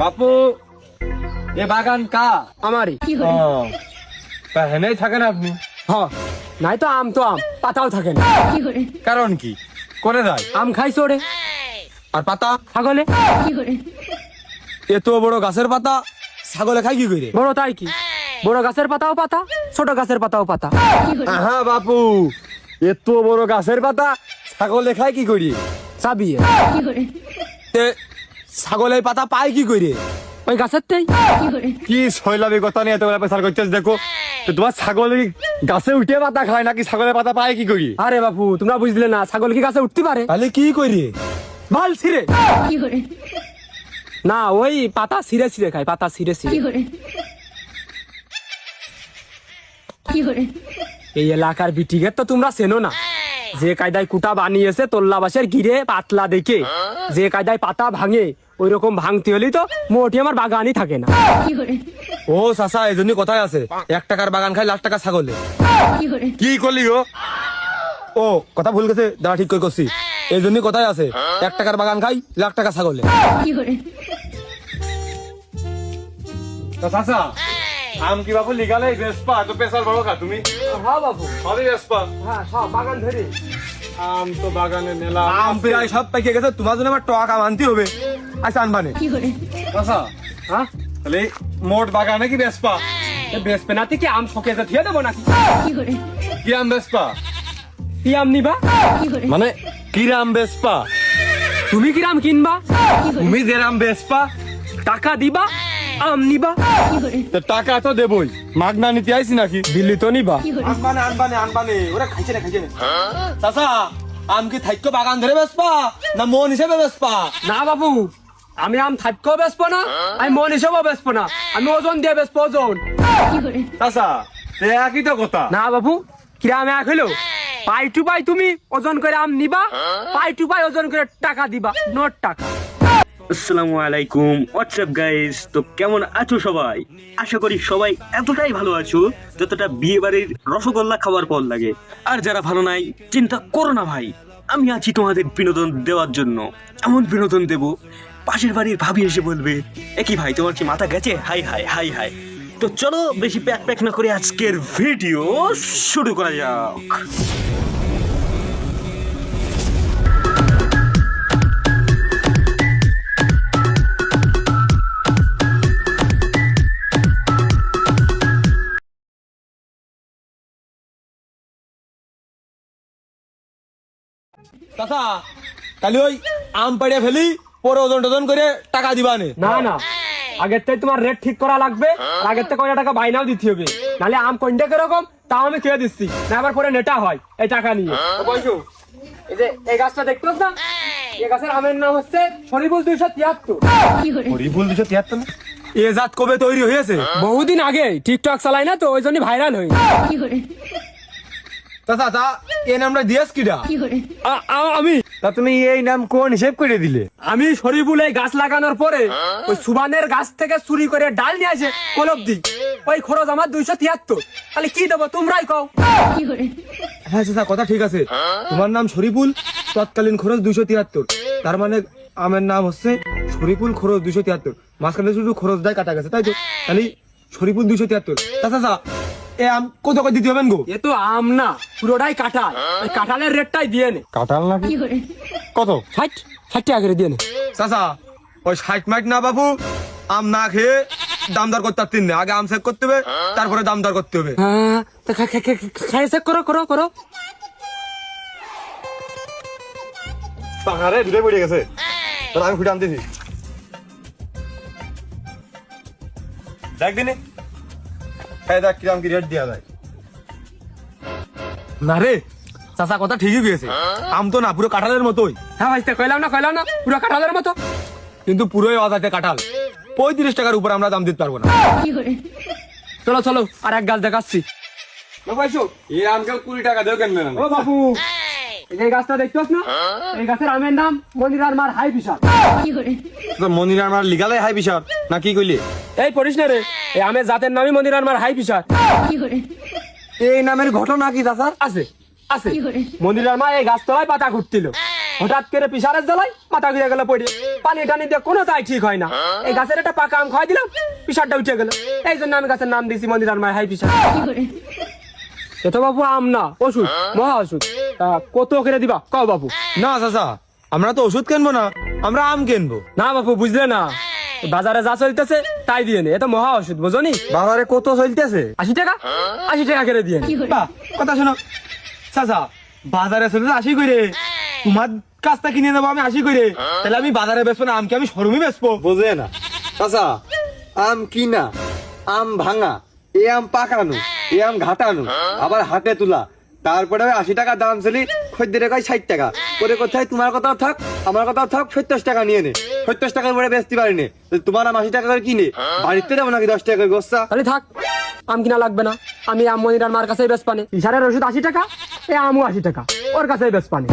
বাপু এ বাগান কা? আমারই। তা হেনেই থাকেন আপনি? হ্যাঁ, নাই তো আম পাতাও থাকে না। কারণ কি করে যায়? আম খাইছো রে আর পাতা? ছাগলে। এত বড় গাছের পাতা ছাগলে খাই কি করে? বড় তাই কি, বড় গাছের পাতাও পাতা, ছোট গাছের পাতাও পাতা। হ্যাঁ বাপু, এত বড় গাছের পাতা ছাগলে খায় কি করি? চাবিয়ে ছাগলের পাতা পায় কি করে? ওই গাছের তেই। কি শৈলাবি কথা নিয়ে এতগুলা পেশার করতেছ দেখো তো। তোমার ছাগল গাছে উঠে পাতা খায় নাকি ছাগলের পাতা পায় কি করি? আরে বাপু তোমরা বুঝলে না, ছাগল কি গাছে উঠতে পারে? তাহলে কি করি? ভাল ছিঁড়ে না, ওই পাতা ছিঁড়ে ছিঁড়ে খায়, পাতা ছিঁড়ে ছিঁড়ে। এই এলাকার বিটিকে তো তোমরা চেনো না, যে কায়দায় কুটা বানিয়েছে তোল্লা বাসের গিরে পাতলা দেখে, যে কায়দায় পাতা ভাঙে ওই রকম ভাঙতে হলেই তো মোটি আমার বাগানই থাকে না। ও চাচা, এই জন্য কথাই আছে 1 টাকার বাগান খাই লাখ টাকা ছাগলে। কি করলি ও? ও কথা ভুল গেছে, দাঁড়া ঠিক করে করছি। এই জন্য কথাই আছে 1 টাকার বাগান খাই লাখ টাকা ছাগলে। চাচা আম কি বাবু লিগালে বেসপা তো পেশাল বড় খা তুমি? হ্যাঁ বাবু, সবই বেসপা। হ্যাঁ সব বাগান ধরে। আম তো বাগানে মেলা আম প্রায় সব পেকে গেছে, তোমার জন্য আমার টক আম আনতে হবে। আচ্ছা আনবানে চাচা। হ্যাঁ তাহলে মোট বাগানে কি বেসপা? বেসপে নাতে কি আম শোকে দিয়ে দেবো নাকি? কি আম বেসপা? কি আম নিবা? মানে কিরাম বেসপা? তুমি কিরাম কিনবা? তুমি যে আম বেসপা টাকা দিবা, আম নিবা। তো টাকা তো দেবই, মাগনা নিতে আইছি নাকি? দিল্লি তো নিবা। আনবানে ওরা খাইছে না চাচা। আম কি থাইক্য বাগান ধরে বেসপা না মন হিসেবে বেসপা? না বাবু, আমি আম থাকতেও বেসবো না, আমি মন হিসেবেও বেসবো না, আমি ওজন দিয়ে বেসবো, ওজন। চাচা একই তো কথা। না বাবু, কিরাম এক হলো, পাই টু পাই তুমি ওজন করে আম নিবা, পাই টু পাই ওজন করে টাকা দিবা, নোট টাকা। আসসালামু আলাইকুম, হোয়াটসঅ্যাপ গাইস। তো কেমন আছো সবাই? আশা করি সবাই এতটাই ভালো আছো যতটা বিয়ে বাড়ির রসগোল্লা খাওয়ার পর লাগে। আর যারা ভালো নাই চিন্তা করো না ভাই, আমি আছি তোমাদের বিনোদন দেওয়ার জন্য। এমন বিনোদন দেব পাশের বাড়ির ভাবি এসে বলবে, একই ভাই তোমার কি মাথা গেছে? High high high high. তো চলো বেশি প্যাক প্যাক না করে আজকের ভিডিও শুরু করা যাক। চাচা তাহলে ওই আম পাড়িয়ে ফেলি, পরে ওজন টোজন করে টাকা দিবানে? না না, আগের থেকে তোমার রেট ঠিক করা লাগবে, আর আগের থেকে কয়টা টাকা বাইনাও দিতে হবে, নাহলে আম কোনটা কিরকম তাও আমি খেয়ে দিচ্ছি না, আবার পরে নেটা হয় এই টাকা নিয়ে। বলছো এই যে এই গাছটা দেখতো না, এই গাছের আমের নাম হচ্ছে শরীফুল 273। হরিফুল 273? এ জাত কবে তৈরি হয়েছে? বহুদিন আগে, টিকটক চালাই না তো ওই জন্য ভাইরাল হই। চাচা তা এই নামটা দিয়েছ কিডা? আমি তা তুমি এই নাম কোন হিসেব করে দিলে? আমি শরীফুল এই গাছ লাগানোর পরে ওই সুবানের গাছ থেকে চুরি করে ডাল নিয়ে আসে কলব দি, ওই খরচ আমার 273। তাহলে কি দেবো তোমরাই কও। হ্যাঁ চাচা কথা ঠিক আছে, তোমার নাম শরীফুল, তৎকালীন খরচ 273, তার মানে আমের নাম হচ্ছে শরীফুল খরচ 273, মাঝখানে শুধু খরচ দেয় কাটা গেছে তাই তো? তাহলে শরীফুল 273। চাচা এ আম কত করে দিতে হবেন গো? এ তো আম না, পুরোটাই কাঁঠাল, ওই কাঁঠালের রেটটাই দিয়ে নে। কাঁঠাল নাকি? কত? 60 টাকা করে দিয়ে নে। চাচা ওই 60 মাইট না বাবু, আম না খেয়ে দাম দর করতে পারতেন না, আগে আম চেক করতে হবে তারপরে দাম দর করতে হবে। হ্যাঁ খাই চেক করো করো করো। পাহাড়ে দূরে পড়ে গেছে, তাহলে আমি ফুটে আনতেছি। দেখ দিনে দেখ কিরাম কি রেট দেওয়া যায়। না রে চাচা কথা ঠিকই গিয়েছে, আম তো না পুরো কাঁঠালের মতোই। হ্যাঁ ভাই কইলাম না পুরো কাঁঠালের মতো, কিন্তু পুরোই অজাতে কাঁঠাল, 35 টাকার উপর আমরা দাম দিতে পারবো না। চলো চলো আর এক গাছ দেখাচ্ছি। এই আমকে 20 টাকা দেও কেন? ও বাবু, এই যে গাছটা দেখছোস না, এই গাছের আমের নাম মনিরার মার হাই বিশাল। মনির আমার লিগালে হাই বিশাল না কি কইলি? এই পড়িস না রে, এই আমের জাতের নামই মনিরার মার হাই বিশাল। এই নামের ঘটনা কি চাচা? আছে আছে, মনিরার মা এই গাছতলায় পাতা ঘুরছিল, হঠাৎ করে পিসারের জ্বালায় পাতা ঘুরে গেল পড়ে, পানি টানি দিয়ে কোনো তাই ঠিক হয় না। এই গাছের একটা পাকা আম খাওয়াই দিলাম, পিসারটা উঠে গেল। এই জন্য আমি গাছের নাম দিয়েছি মন্দিরার মায়ের হাই পিসার। এ তো বাবু আম না, ওষুধ, মহা ওষুধ। তা কত করে দিবা কও বাবু? না চাচা, আমরা তো ওষুধ কিনবো না, আমরা আম কিনবো। না বাবু বুঝলে না, বাজারে যা চলতেছে তাই দিয়ে নে, এটা মহা ওষুধ বুঝনি? বাজারে কত চলতেছে? 80 টাকা, 80 টাকা করে দিয়ে নে। বাহ, কথা শোনো চাচা, বাজারে চলে 80 করে, তোমার কাছটা কিনে নেবো আমি 80 করে, তাহলে আমি বাজারে বেচবো না, আমকে আমি শোরুমে বেচবো। বোঝে না চাচা, আম কিনা, আম ভাঙা, এ আম পাকানো, এ আম ঘাটানো, আবার হাতে তোলা, তারপরে 80 টাকা দাম চলি, খদ্দের কয় 60 টাকা পরে। কোথায় তোমার কথাও থাক, আমার কথাও থাক, 70 টাকা নিয়ে নে। 70 টাকার পরে বেচতে পারিনি, তোমার আম 80 টাকা করে কিনে বাড়িতে যাবো নাকি 10 টাকা করে গোসা? তাহলে থাক, আম কিনা লাগবে না, আমি আম মনিরার মার কাছেই বেচপানে। পিসারের ওষুধ 80 টাকা, এ আমও 80 টাকা, ওর কাছেই বেচপানে।